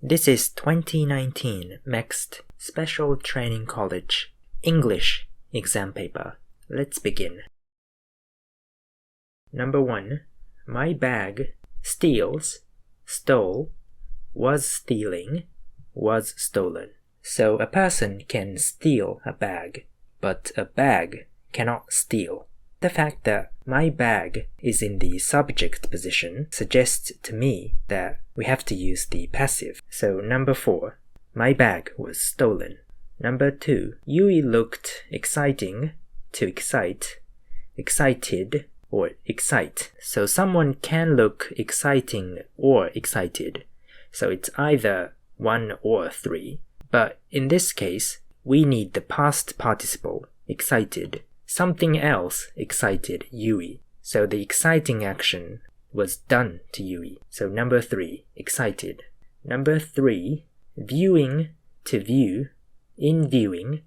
This is 2019 MEXT Special Training College English exam paper. Let's begin. Number 1. My bag steals, stole, was stealing, was stolen. So a person can steal a bag, but a bag cannot steal. The fact that my bag is in the subject position suggests to me that we have to use the passive. So number 4, my bag was stolen. Number 2, Yui looked exciting, to excite, excited, or excite. So someone can look exciting or excited. So it's either 1 or 3. But in this case, we need the past participle, excited. Something else excited Yui. So the exciting action was done to Yui. So number 3, excited. Number 3, viewing, to view, in viewing,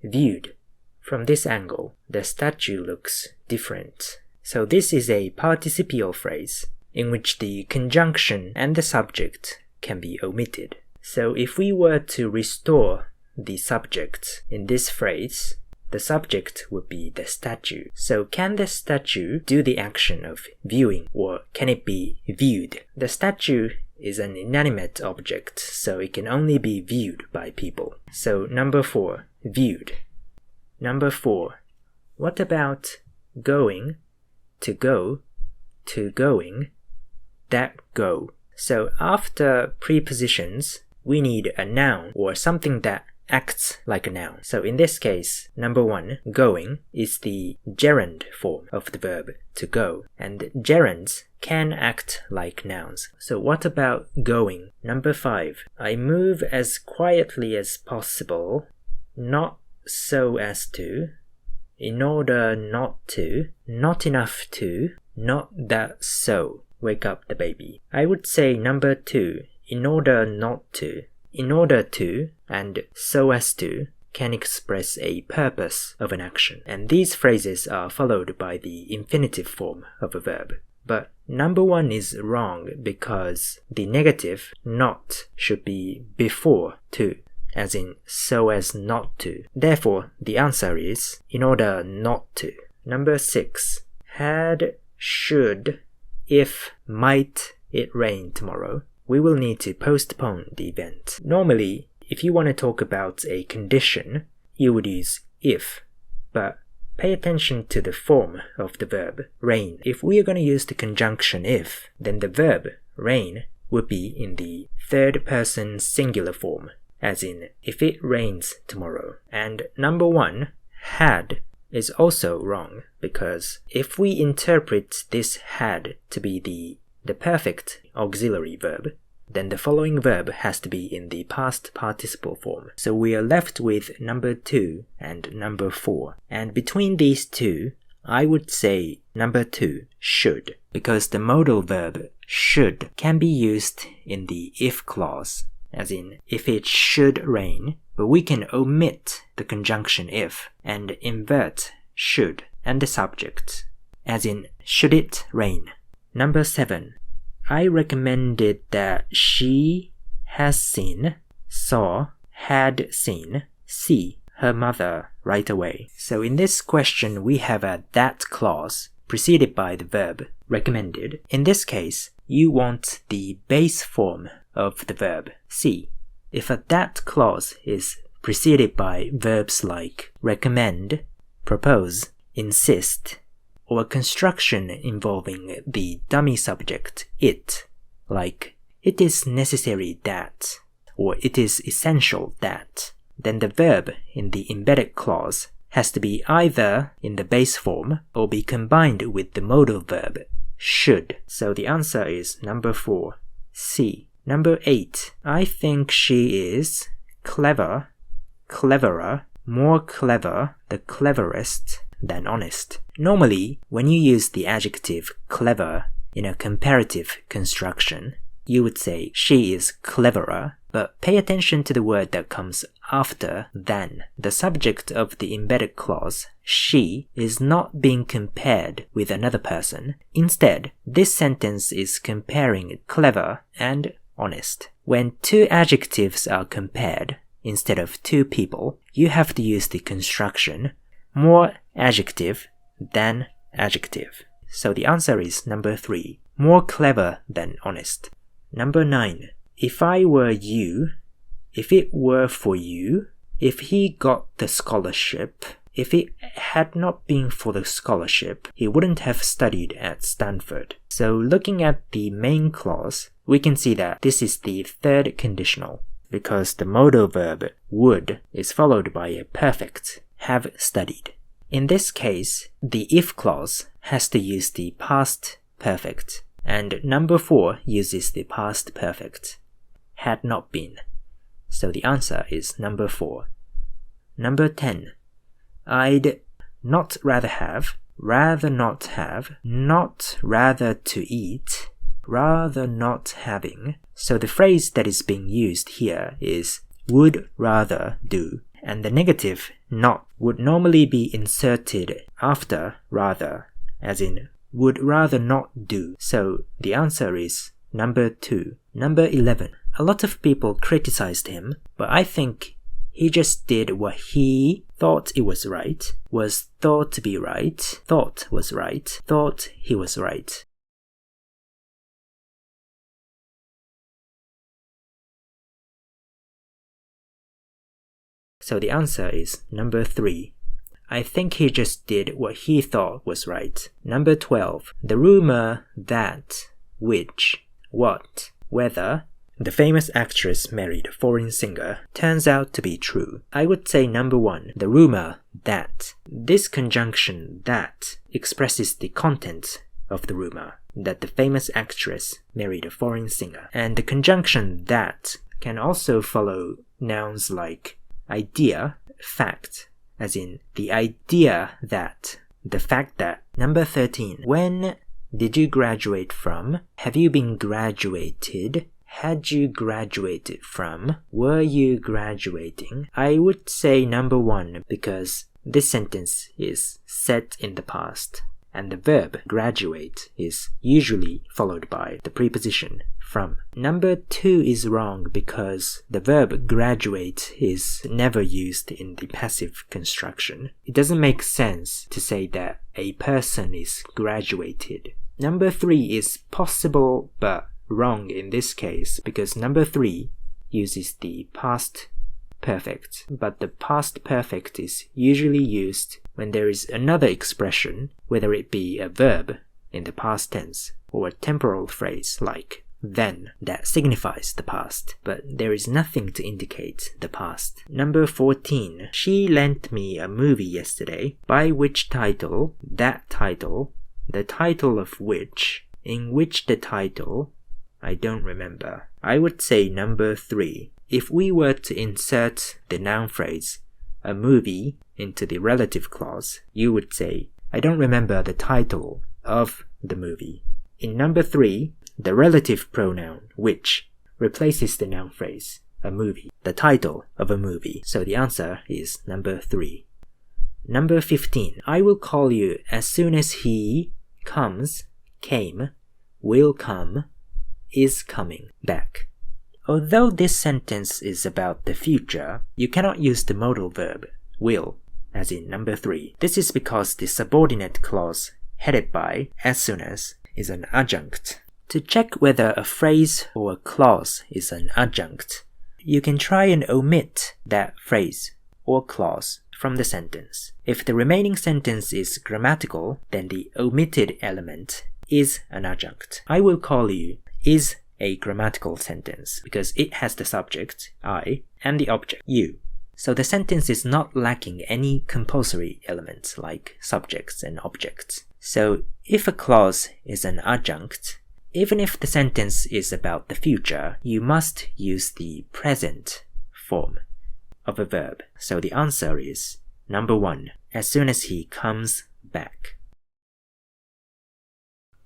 viewed. From this angle, the statue looks different. So this is a participial phrase in which the conjunction and the subject can be omitted. So if we were to restore the subject in this phrase, the subject would be the statue. So can the statue do the action of viewing, or can it be viewed? The statue is an inanimate object, so it can only be viewed by people. So number 4, viewed. Number 4, what about going, to go, to going, that go? So after prepositions, we need a noun or something that acts like a noun. So in this case, number 1, going, is the gerund form of the verb to go, and gerunds can act like nouns. So what about going? Number 5, I move as quietly as possible, not so as to, in order not to, not enough to, not that so. Wake up the baby. I would say number 2, in order not to. In order to and so as to can express a purpose of an action, and these phrases are followed by the infinitive form of a verb. But number 1 is wrong because the negative not should be before to, as in so as not to. Therefore, the answer is in order not to. Number 6, had, should, if, might it rain tomorrow, we will need to postpone the event. Normally, if you want to talk about a condition, you would use if, but pay attention to the form of the verb, rain. If we are going to use the conjunction if, then the verb, rain, would be in the third person singular form, as in, if it rains tomorrow. And number 1, had, is also wrong, because if we interpret this had to be the perfect auxiliary verb, then the following verb has to be in the past participle form. So we are left with number 2 and number 4. And between these two, I would say number 2, should, because the modal verb should can be used in the if clause, as in, if it should rain, but we can omit the conjunction if and invert should and the subject, as in, should it rain? Number 7, I recommended that she has seen, saw, had seen, see her mother right away. So in this question, we have a that clause preceded by the verb recommended. In this case, you want the base form of the verb see. If a that clause is preceded by verbs like recommend, propose, insist, or a construction involving the dummy subject it, like it is necessary that, or it is essential that, then the verb in the embedded clause has to be either in the base form or be combined with the modal verb should. So the answer is number 4, C. Number 8, I think she is clever, cleverer, more clever, the cleverest, than honest. Normally, when you use the adjective clever in a comparative construction, you would say she is cleverer, but pay attention to the word that comes after than. The subject of the embedded clause, she, is not being compared with another person. Instead, this sentence is comparing clever and honest. When two adjectives are compared instead of two people, you have to use the construction more adjective than adjective. So the answer is number 3. More clever than honest. Number 9. If I were you, if it were for you, if he got the scholarship, if it had not been for the scholarship, he wouldn't have studied at Stanford. So looking at the main clause, we can see that this is the third conditional, because the modal verb would is followed by a perfect, have studied. In this case, the if clause has to use the past perfect, and number 4 uses the past perfect, had not been. So the answer is number 4. Number 10. I'd not rather have, rather not have, not rather to eat, rather not having. So the phrase that is being used here is would rather do, and the negative not would normally be inserted after rather, as in would rather not do. So the answer is number 2. Number 11. A lot of people criticized him, but I think he just did what he thought it was right, was thought to be right, thought was right, thought he was right. So the answer is number 3. I think he just did what he thought was right. Number 12. The rumor that, which, what, whether the famous actress married a foreign singer turns out to be true. I would say number 1, the rumor that. This conjunction that expresses the content of the rumor, that the famous actress married a foreign singer. And the conjunction that can also follow nouns like idea, fact, as in the idea that, the fact that. Number 13. When did you graduate from? Have you been graduated? Had you graduated from? Were you graduating? I would say number 1 because this sentence is set in the past, and the verb graduate is usually followed by the preposition from. Number 2 is wrong because the verb graduate is never used in the passive construction. It doesn't make sense to say that a person is graduated. Number 3 is possible but wrong in this case because number 3 uses the past perfect, but the past perfect is usually used when there is another expression, whether it be a verb in the past tense or a temporal phrase like then, that signifies the past, but there is nothing to indicate the past. Number 14. She lent me a movie yesterday, by which title, that title, the title of which, in which the title, I don't remember. I would say number 3. If we were to insert the noun phrase, a movie, into the relative clause, you would say, I don't remember the title of the movie. In number 3, the relative pronoun, which, replaces the noun phrase, a movie, the title of a movie. So the answer is number 3. Number 15. I will call you as soon as he comes, came, will come, is coming back. Although this sentence is about the future, you cannot use the modal verb, will, as in number 3. This is because the subordinate clause, headed by as soon as, is an adjunct. To check whether a phrase or a clause is an adjunct, you can try and omit that phrase or clause from the sentence. If the remaining sentence is grammatical, then the omitted element is an adjunct. I will call you is a grammatical sentence because it has the subject, I, and the object, you. So the sentence is not lacking any compulsory elements like subjects and objects. So if a clause is an adjunct, even if the sentence is about the future, you must use the present form of a verb. So the answer is number 1, as soon as he comes back.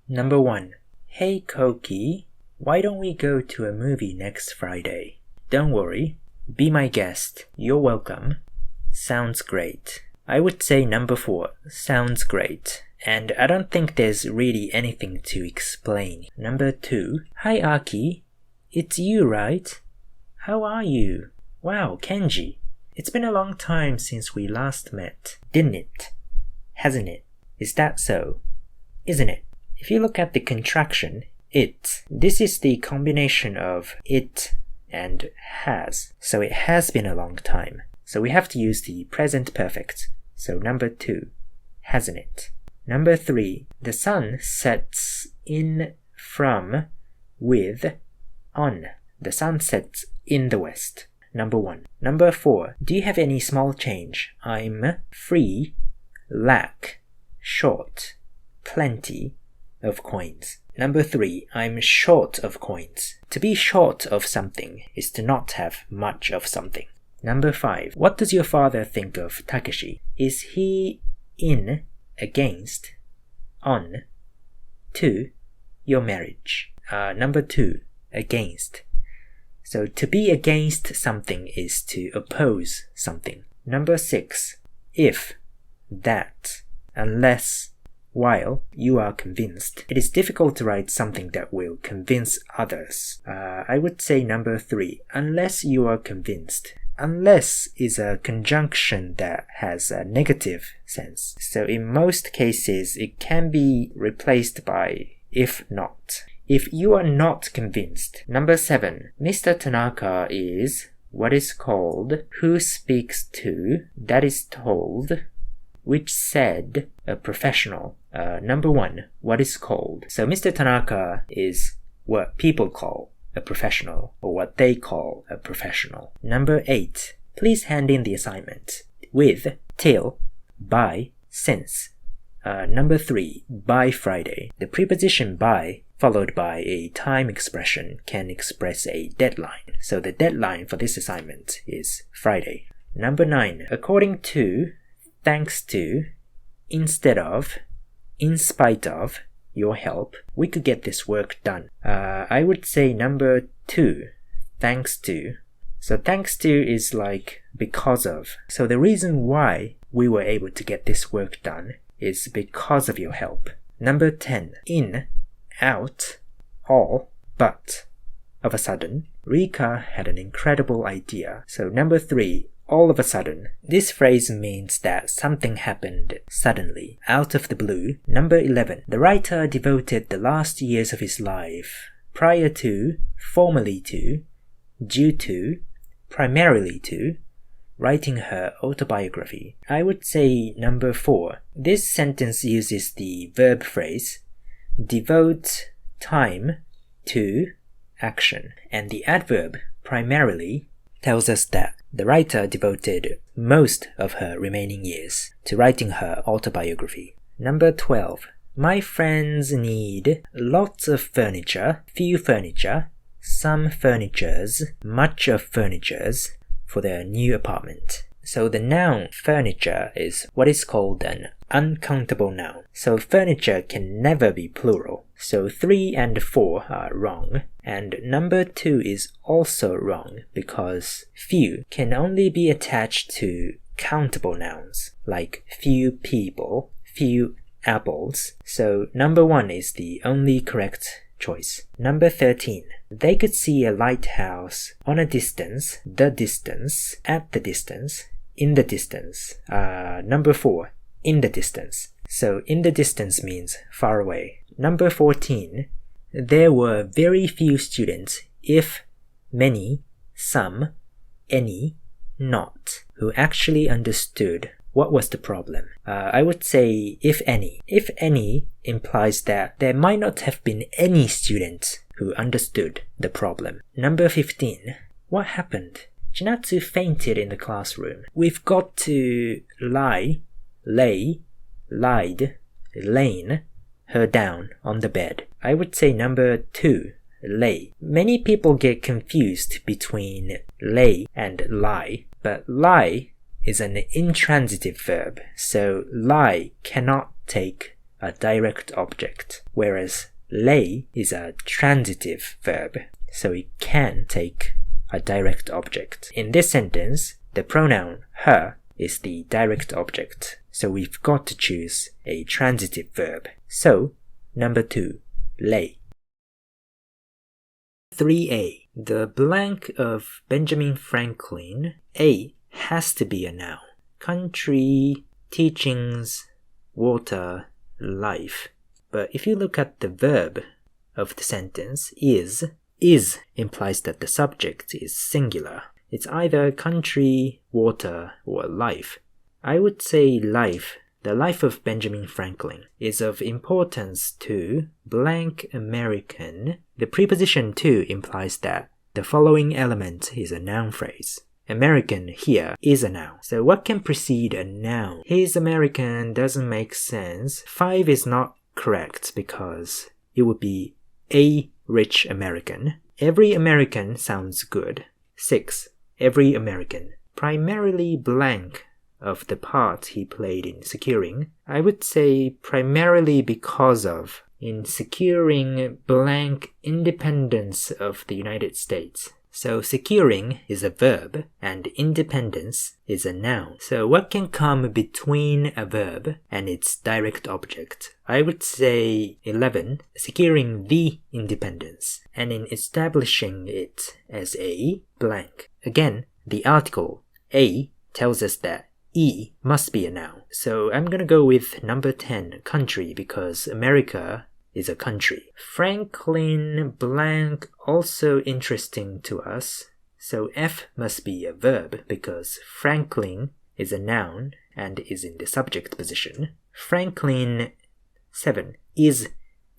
Number 1. Hey Koki, why don't we go to a movie next Friday? Don't worry, be my guest, you're welcome. Sounds great. I would say number 4, sounds great. And I don't think there's really anything to explain. Number 2, hi Aki, It's you, right? How are you? Wow, Kenji. It's been a long time since we last met, didn't it? Hasn't it? Is that so? Isn't it? If you look at the contraction, it, this is the combination of it and has. So it has been a long time. So we have to use the present perfect. So number 2, hasn't it? Number 3, the sun sets in from, with, on. The sun sets in the west. Number 1. Number 4, do you have any small change? I'm free, lack, short, plenty of coins. Number 3, I'm short of coins. To be short of something is to not have much of something. Number 5, what does your father think of Takeshi? Is he in, against, on, to your marriage? Number 2, against. So to be against something is to oppose something. Number 6, if, that, unless, while you are convinced. It is difficult to write something that will convince others. I would say number 3, unless you are convinced. Unless is a conjunction that has a negative sense. So in most cases, it can be replaced by if not. If you are not convinced. Number 7, Mr. Tanaka is what is called, who speaks to, that is told, which said, a professional. Number 1, what is called. So Mr. Tanaka is what people call a professional, or what they call a professional. Number 8, please hand in the assignment. With, till, by, since. Number 3, by Friday. The preposition by, followed by a time expression, can express a deadline. So the deadline for this assignment is Friday. Number 9, according to, thanks to, instead of, in spite of your help, we could get this work done. I would say number 2, thanks to. So thanks to is like because of. So the reason why we were able to get this work done is because of your help. Number 10, in, out, all, but. Of a sudden, Rika had an incredible idea. So number 3, all of a sudden. This phrase means that something happened suddenly, out of the blue. Number 11, the writer devoted the last years of his life prior to, formerly to, due to, primarily to, writing her autobiography. I would say number 4. This sentence uses the verb phrase devote time to action, and the adverb primarily tells us that the writer devoted most of her remaining years to writing her autobiography. Number 12. My friends need lots of furniture, few furniture, some furnitures, much of furnitures for their new apartment. So the noun furniture is what is called an uncountable noun. So furniture can never be plural. So 3 and 4 are wrong. And number 2 is also wrong because few can only be attached to countable nouns like few people, few apples. So number 1 is the only correct choice. Number 13. They could see a lighthouse on a distance, the distance, at the distance, in the distance. Number 4. In the distance. So in the distance means far away. Number 14. There were very few students, if many, some, any, not, who actually understood what was the problem. I would say if any. If any implies that there might not have been any students who understood the problem. Number 15. What happened? Chinatsu fainted in the classroom. We've got to lie, lay, lied, lain her down on the bed. I would say number 2, lay. Many people get confused between lay and lie, but lie is an intransitive verb, so lie cannot take a direct object, whereas lay is a transitive verb, so it can take a direct object. In this sentence, the pronoun her is the direct object, so we've got to choose a transitive verb. So, number 2, lay. 3a. The blank of Benjamin Franklin, A has to be a noun. Country, teachings, water, life. But if you look at the verb of the sentence, is implies that the subject is singular. It's either country, water, or life. I would say life. The life of Benjamin Franklin is of importance to blank American. The preposition to implies that the following element is a noun phrase. American here is a noun. So what can precede a noun? He's American doesn't make sense. 5 is not correct because it would be a rich American. Every American sounds good. 6. Every American. Primarily blank of the part he played in securing. I would say primarily because of in securing blank independence of the United States. So securing is a verb and independence is a noun. So what can come between a verb and its direct object? I would say 11, securing the independence and in establishing it as a blank. Again, the article a tells us that E must be a noun. So I'm gonna go with number 10, country, because America is a country. Franklin blank also interesting to us. So F must be a verb because Franklin is a noun and is in the subject position. Franklin 7 is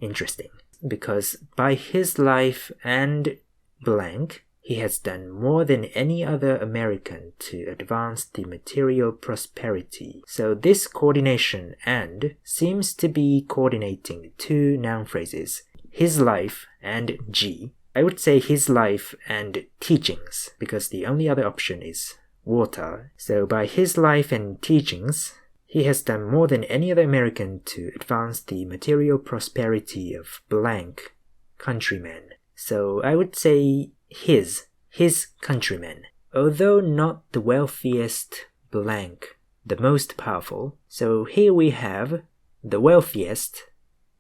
interesting because by his life and blank, he has done more than any other American to advance the material prosperity. So this coordination and seems to be coordinating two noun phrases, his life and G. I would say his life and teachings because the only other option is water. So by his life and teachings, he has done more than any other American to advance the material prosperity of blank countrymen. So I would say his countrymen, although not the wealthiest blank, the most powerful. So here we have the wealthiest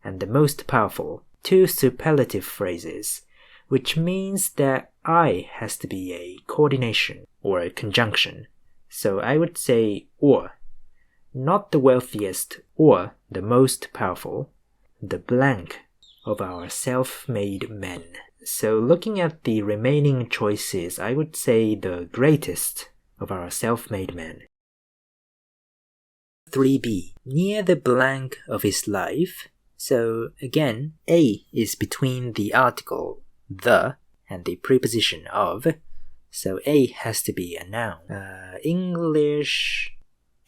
and the most powerful, two superlative phrases, which means that I has to be a coordination or a conjunction. So I would say or, not the wealthiest or the most powerful, the blank of our self-made men. So looking at the remaining choices, I would say the greatest of our self-made men. 3b. Near the blank of his life. So again, A is between the article the and the preposition of. So A has to be a noun. English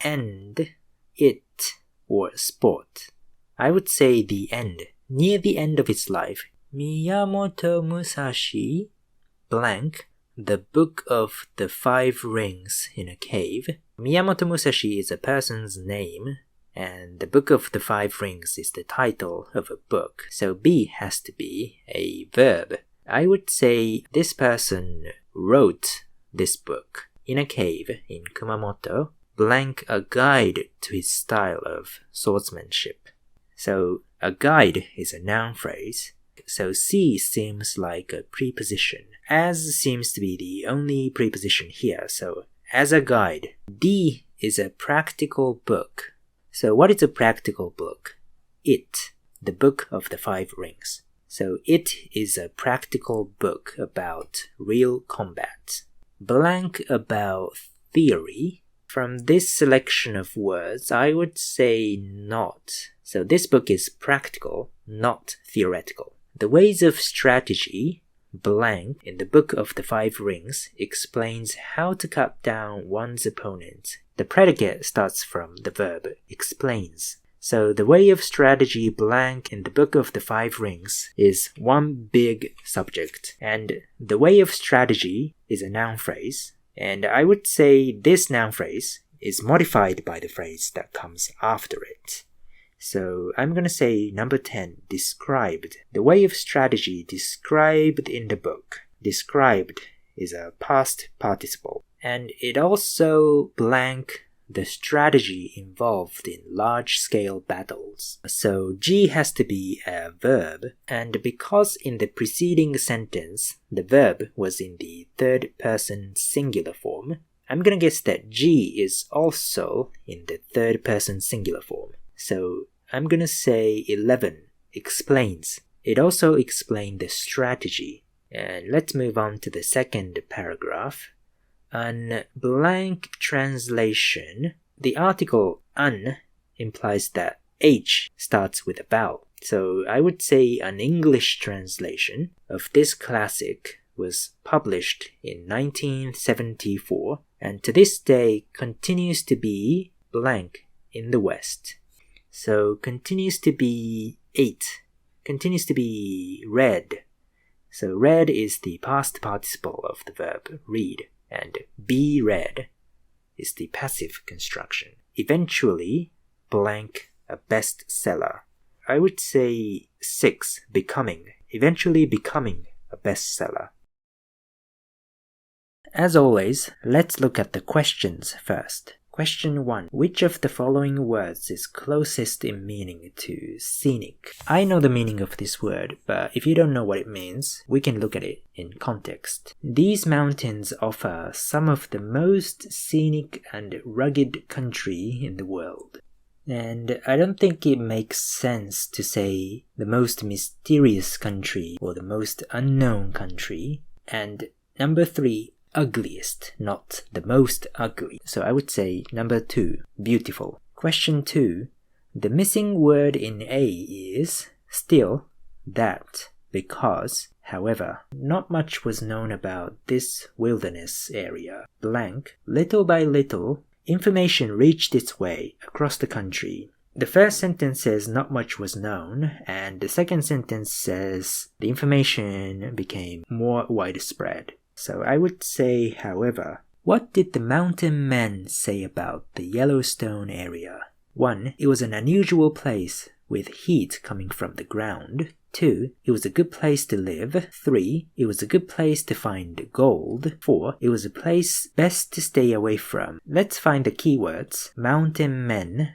and it or sport. I would say the end. Near the end of his life. Miyamoto Musashi blank the Book of the Five Rings in a Cave. Miyamoto Musashi is a person's name and the Book of the Five Rings is the title of a book. So B has to be a verb. I would say this person wrote this book in a cave in Kumamoto, blank a guide to his style of swordsmanship. So a guide is a noun phrase. So C seems like a preposition. As seems to be the only preposition here. So as a guide. D is a practical book. So what is a practical book? It, the Book of the Five Rings. So it is a practical book about real combat. Blank about theory. From this selection of words, I would say not. So this book is practical, not theoretical. The ways of strategy, blank, in the Book of the Five Rings explains how to cut down one's opponent. The predicate starts from the verb explains. So the way of strategy blank in the Book of the Five Rings is one big subject. And the way of strategy is a noun phrase. And I would say this noun phrase is modified by the phrase that comes after it. So I'm going to say number 10, described. The way of strategy described in the book. Described is a past participle. And it also blank the strategy involved in large-scale battles. So G has to be a verb, and because in the preceding sentence the verb was in the third-person singular form, I'm gonna guess that G is also in the third-person singular form. So I'm gonna say 11 explains. It also explained the strategy. And let's move on to the second paragraph. An blank translation. The article an implies that H starts with a vowel. So I would say an English translation of this classic was published in 1974 and to this day continues to be blank in the West. So continues to be 8. Continues to be read. So read is the past participle of the verb read, and be read is the passive construction. Eventually, blank a bestseller. I would say 6, becoming. Eventually becoming a bestseller. As always, let's look at the questions first. Question 1. Which of the following words is closest in meaning to scenic? I know the meaning of this word, but if you don't know what it means, we can look at it in context. These mountains offer some of the most scenic and rugged country in the world. And I don't think it makes sense to say the most mysterious country or the most unknown country. And number 3, ugliest, not the most ugly. So I would say number 2, beautiful. Question 2, the missing word in A is still, that, because. However, not much was known about this wilderness area. Blank, little by little, information reached its way across the country. The first sentence says not much was known, and the second sentence says the information became more widespread. So I would say, however, what did the mountain men say about the Yellowstone area? 1. It was an unusual place with heat coming from the ground. 2. It was a good place to live. 3. It was a good place to find gold. 4. It was a place best to stay away from. Let's find the keywords mountain men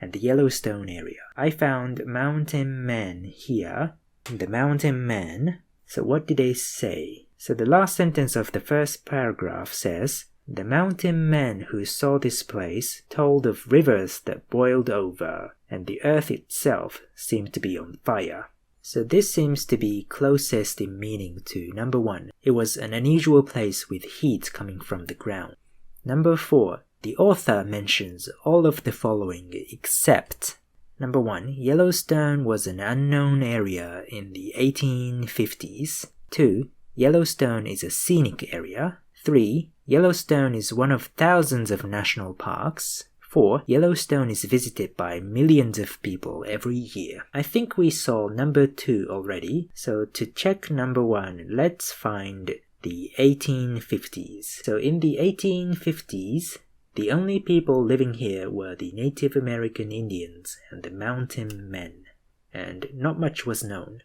and the Yellowstone area. I found mountain men here. The mountain men. So what did they say? So the last sentence of the first paragraph says, the mountain men who saw this place told of rivers that boiled over, and the earth itself seemed to be on fire. So this seems to be closest in meaning to number 1. It was an unusual place with heat coming from the ground. Number 4. The author mentions all of the following except number 1. Yellowstone was an unknown area in the 1850s. 2. Yellowstone is a scenic area. 3. Yellowstone is one of thousands of national parks. 4. Yellowstone is visited by millions of people every year. I think we saw number 2 already, so to check number 1, let's find the 1850s. So in the 1850s, the only people living here were the Native American Indians and the mountain men, and not much was known.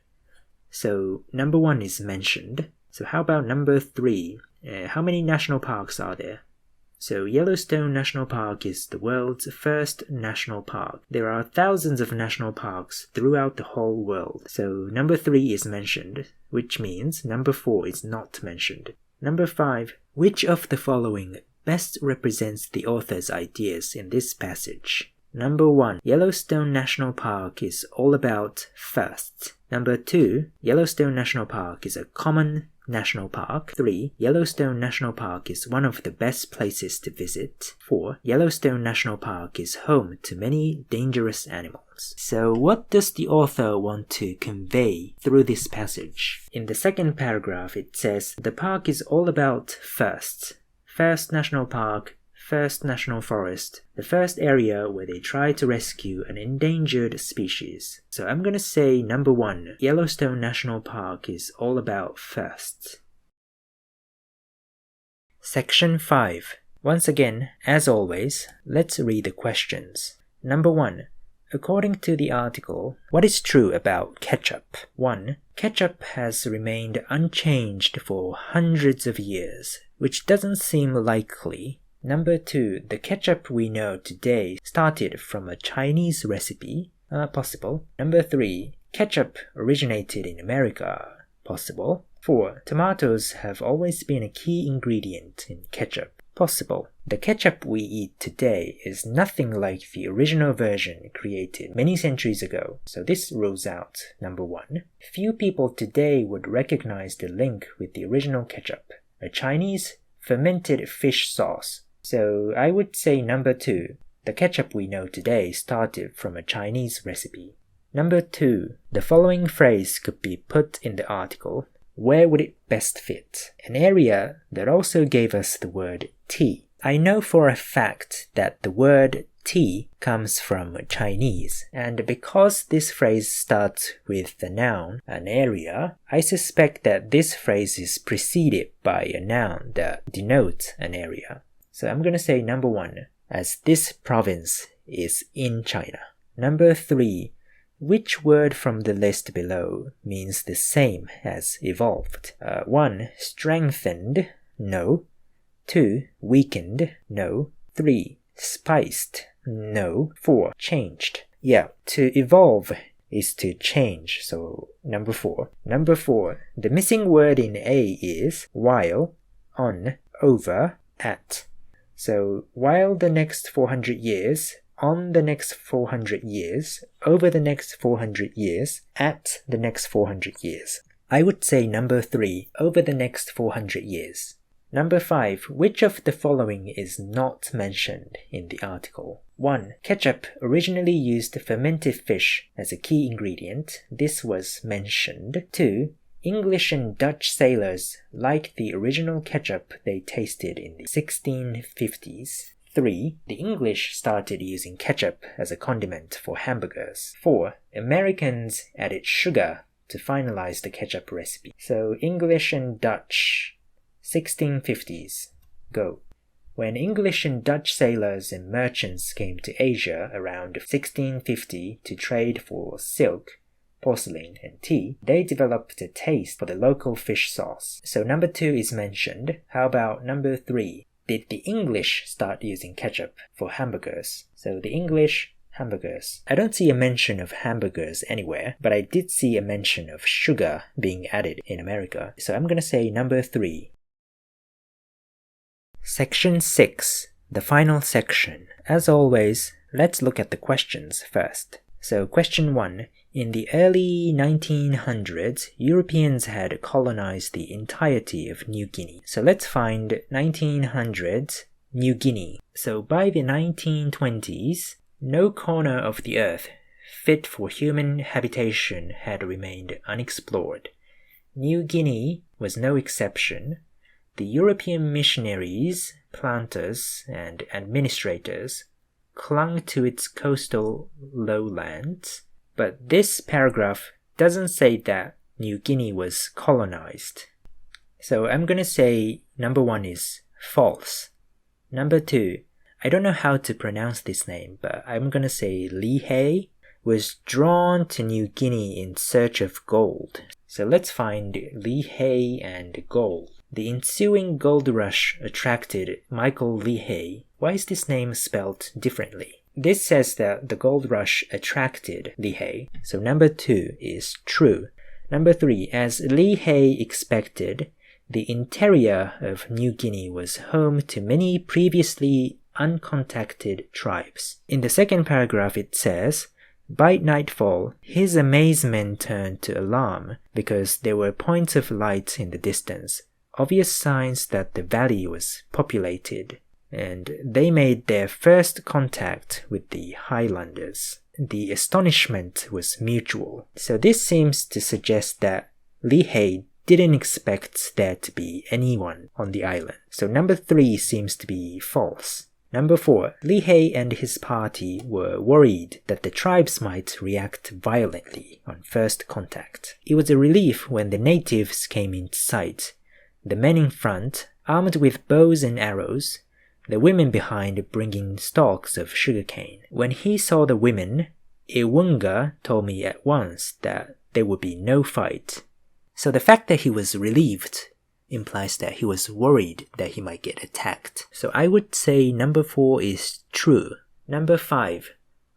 So number 1 is mentioned. So how about number 3? How many national parks are there? So Yellowstone National Park is the world's first national park. There are thousands of national parks throughout the whole world. So number 3 is mentioned, which means number 4 is not mentioned. Number 5. Which of the following best represents the author's ideas in this passage? Number 1. Yellowstone National Park is all about firsts. Number 2. Yellowstone National Park is a common National Park. 3. Yellowstone National Park is one of the best places to visit. 4. Yellowstone National Park is home to many dangerous animals. So what does the author want to convey through this passage? In the second paragraph it says, the park is all about firsts. First National Park, first national forest, the first area where they try to rescue an endangered species. So I'm gonna say number 1, Yellowstone National Park is all about firsts. Section 5. Once again, as always, let's read the questions. Number 1. According to the article, what is true about ketchup? 1. Ketchup has remained unchanged for hundreds of years, which doesn't seem likely. Number 2, the ketchup we know today started from a Chinese recipe. Possible. Number 3, ketchup originated in America. Possible. 4, tomatoes have always been a key ingredient in ketchup. Possible. The ketchup we eat today is nothing like the original version created many centuries ago, so this rules out number 1. Few people today would recognize the link with the original ketchup, a Chinese fermented fish sauce. So I would say number 2. The ketchup we know today started from a Chinese recipe. Number 2. The following phrase could be put in the article. Where would it best fit? An area that also gave us the word tea. I know for a fact that the word tea comes from Chinese, and because this phrase starts with the noun, an area, I suspect that this phrase is preceded by a noun that denotes an area. So I'm going to say number 1, as this province is in China. Number 3, which word from the list below means the same as evolved? 1, strengthened, no. 2, weakened, no. 3, spiced, no. 4, changed. Yeah, to evolve is to change, so number 4. Number 4, the missing word in A is while, on, over, at. So while the next 400 years, on the next 400 years, over the next 400 years, at the next 400 years. I would say number 3, over the next 400 years. Number 5, which of the following is not mentioned in the article? 1. Ketchup originally used fermented fish as a key ingredient. This was mentioned. 2. English and Dutch sailors liked the original ketchup they tasted in the 1650s. 3. The English started using ketchup as a condiment for hamburgers. 4. Americans added sugar to finalize the ketchup recipe. So English and Dutch, 1650s. Go. When English and Dutch sailors and merchants came to Asia around 1650 to trade for silk, porcelain, and tea, they developed a taste for the local fish sauce. So number 2 is mentioned. How about number 3? Did the English start using ketchup for hamburgers? So the English, hamburgers. I don't see a mention of hamburgers anywhere, but I did see a mention of sugar being added in America. So I'm going to say number 3. Section 6, the final section. As always, let's look at the questions first. So question 1. In the early 1900s, Europeans had colonized the entirety of New Guinea. So let's find 1900s, New Guinea. So by the 1920s, no corner of the earth fit for human habitation had remained unexplored. New Guinea was no exception. The European missionaries, planters, and administrators clung to its coastal lowlands. But this paragraph doesn't say that New Guinea was colonized. So I'm going to say number 1 is false. Number 2, I don't know how to pronounce this name, but I'm going to say Li He was drawn to New Guinea in search of gold. So let's find Li He and gold. The ensuing gold rush attracted Michael Li He. Why is this name spelled differently? This says that the gold rush attracted Li He, so number 2 is true. Number 3, as Li He expected, the interior of New Guinea was home to many previously uncontacted tribes. In the second paragraph it says, by nightfall, his amazement turned to alarm because there were points of light in the distance, obvious signs that the valley was populated. And they made their first contact with the Highlanders. The astonishment was mutual. So this seems to suggest that Li He didn't expect there to be anyone on the island. So number 3 seems to be false. Number 4, Li He and his party were worried that the tribes might react violently on first contact. It was a relief when the natives came into sight. The men in front, armed with bows and arrows, the women behind bringing stalks of sugarcane. When he saw the women, Iwunga told me at once that there would be no fight. So the fact that he was relieved implies that he was worried that he might get attacked. So I would say number 4 is true. Number 5.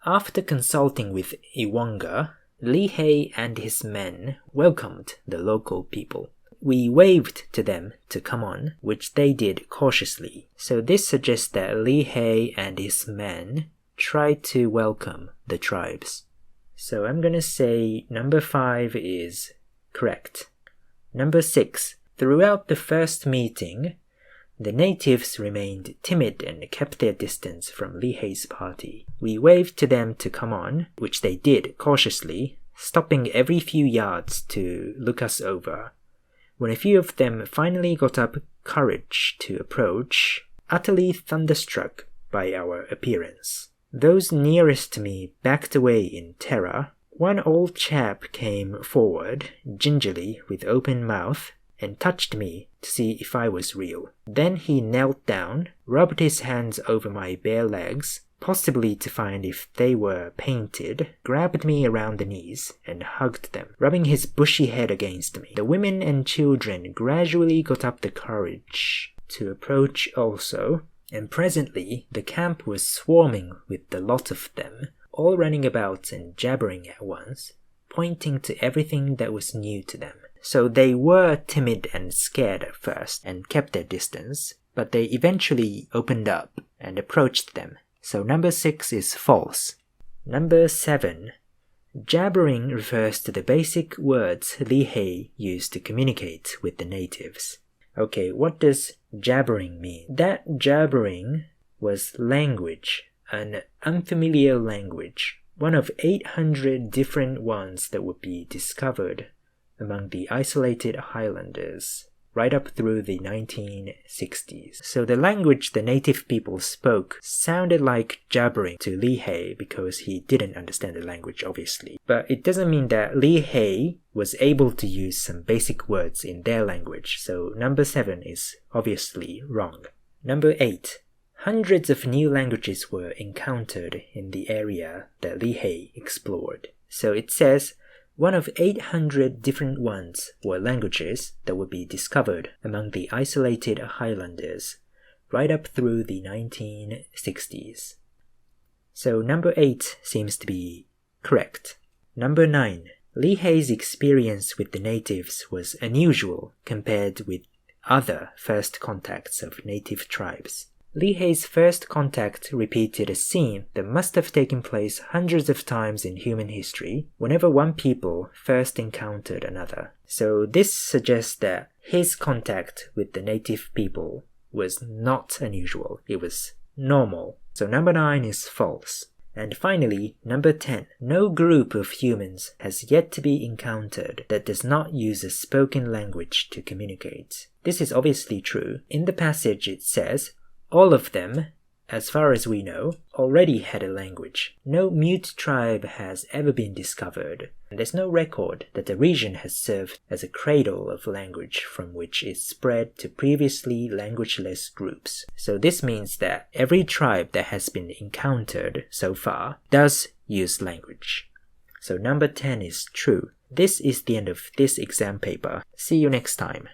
After consulting with Iwanga, Li Hei and his men welcomed the local people. We waved to them to come on, which they did cautiously. So this suggests that Li Hei and his men tried to welcome the tribes. So I'm gonna say number 5 is correct. Number 6. Throughout the first meeting, the natives remained timid and kept their distance from Li Hei's party. We waved to them to come on, which they did cautiously, stopping every few yards to look us over. When a few of them finally got up courage to approach, utterly thunderstruck by our appearance. Those nearest to me backed away in terror. One old chap came forward, gingerly with open mouth, and touched me to see if I was real. Then he knelt down, rubbed his hands over my bare legs, possibly to find if they were painted, grabbed me around the knees, and hugged them, rubbing his bushy head against me. The women and children gradually got up the courage to approach also, and presently the camp was swarming with the lot of them, all running about and jabbering at once, pointing to everything that was new to them. So they were timid and scared at first and kept their distance, but they eventually opened up and approached them. So number 6 is false. Number 7. Jabbering refers to the basic words Li Hei used to communicate with the natives. Okay, what does jabbering mean? That jabbering was language, an unfamiliar language, one of 800 different ones that would be discovered among the isolated highlanders right up through the 1960s. So the language the native people spoke sounded like jabbering to Li Hei because he didn't understand the language, obviously. But it doesn't mean that Li Hei was able to use some basic words in their language, so number 7 is obviously wrong. Number 8. Hundreds of new languages were encountered in the area that Li Hei explored. So it says, one of 800 different ones were languages that would be discovered among the isolated highlanders right up through the 1960s. So number 8 seems to be correct. Number 9. Li Hei's experience with the natives was unusual compared with other first contacts of native tribes. Li Hei's first contact repeated a scene that must have taken place hundreds of times in human history whenever one people first encountered another. So this suggests that his contact with the native people was not unusual, it was normal. So number 9 is false. And finally, number 10. No group of humans has yet to be encountered that does not use a spoken language to communicate. This is obviously true. In the passage it says, all of them, as far as we know, already had a language. No mute tribe has ever been discovered, and there's no record that the region has served as a cradle of language from which it spread to previously languageless groups. So this means that every tribe that has been encountered so far does use language. So number 10 is true. This is the end of this exam paper. See you next time.